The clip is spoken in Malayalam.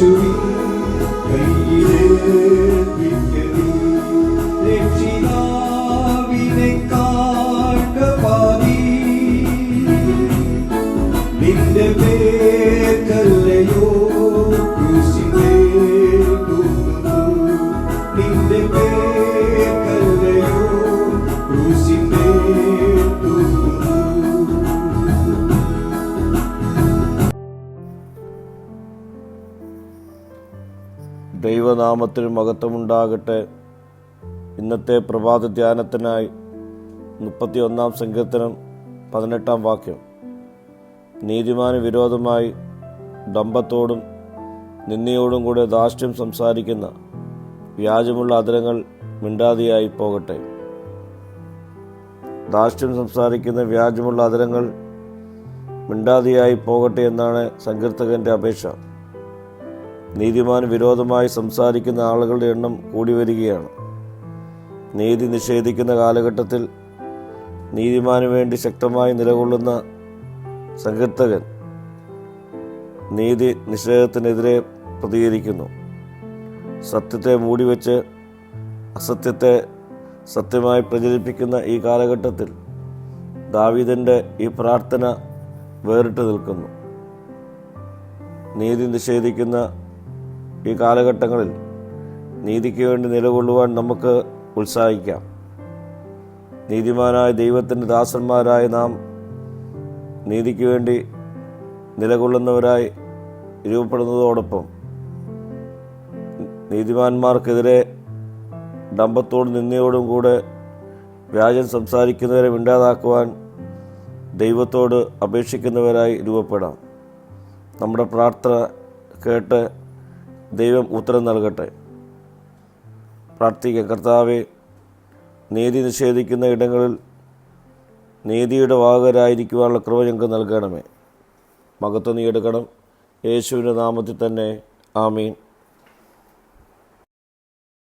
യേശുവിൻ കയ്യിലേൽപ്പിക്കണേ. രക്ഷിതാവിനെ കാണ്ട പാതി നിന്റെ പേർക്കല്ലയോ ക്രൂശിന്മേൽ തൂങ്ങുന്നു. നിന്റെ പേർക്കല്ലയോ ക്രൂശിന്മേൽ തൂങ്ങുന്നു. ദൈവനാമത്തിന് മഹത്വമുണ്ടാകട്ടെ. ഇന്നത്തെ പ്രഭാത ധ്യാനത്തിനായി 31 സങ്കീർത്തനം 18 വാക്യം. നീതിമാന് വിരോധമായി ഡംഭത്തോടും നിന്ദയോടും കൂടെ ധാർഷ്ട്യം സംസാരിക്കുന്ന വ്യാജമുള്ള അധരങ്ങൾ മിണ്ടാതെയായി പോകട്ടെ. ധാർഷ്ട്യം സംസാരിക്കുന്ന വ്യാജമുള്ള അധരങ്ങൾ മിണ്ടാതെയായി പോകട്ടെ എന്നാണ് സങ്കീർത്തകൻ്റെ അപേക്ഷ. നീതിമാന് വിരോധമായി സംസാരിക്കുന്ന ആളുകളുടെ എണ്ണം കൂടി വരികയാണ്. നീതി നിഷേധിക്കുന്ന കാലഘട്ടത്തിൽ നീതിമാന് വേണ്ടി ശക്തമായി നിലകൊള്ളുന്ന സങ്കീർത്തകൻ നീതി നിഷേധത്തിനെതിരെ പ്രതികരിക്കുന്നു. സത്യത്തെ മൂടിവെച്ച് അസത്യത്തെ സത്യമായി പ്രചരിപ്പിക്കുന്ന ഈ കാലഘട്ടത്തിൽ ദാവീദിൻ്റെ ഈ പ്രാർത്ഥന വേറിട്ട് നിൽക്കുന്നു. നീതി നിഷേധിക്കുന്ന ഈ കാലഘട്ടങ്ങളിൽ നീതിക്ക് വേണ്ടി നിലകൊള്ളുവാൻ നമുക്ക് ഉത്സാഹിക്കാം. നീതിമാനായ ദൈവത്തിൻ്റെ ദാസന്മാരായ നാം നീതിക്ക് വേണ്ടി നിലകൊള്ളുന്നവരായി രൂപപ്പെടുന്നതോടൊപ്പം നീതിമാന്മാർക്കെതിരെ ഡംഭത്തോടും നിന്ദയോടും കൂടെ വ്യാജം സംസാരിക്കുന്നവരെ മിണ്ടാതാക്കുവാൻ ദൈവത്തോട് അപേക്ഷിക്കുന്നവരായി രൂപപ്പെടാം. നമ്മുടെ പ്രാർത്ഥന കേട്ട് ദൈവം ഉത്തരം നൽകട്ടെ. പ്രാർത്ഥിക്കാം. കർത്താവേ, നീതി നിഷേധിക്കുന്ന ഇടങ്ങളിൽ നീതിയുടെ വാഹകരായിരിക്കുവാനുള്ള കൃപ ഞങ്ങൾക്ക് നൽകണമേ. മഹത്വം നീ എടുക്കണം. യേശുവിൻ്റെ നാമത്തിൽ തന്നെ. ആമീൻ.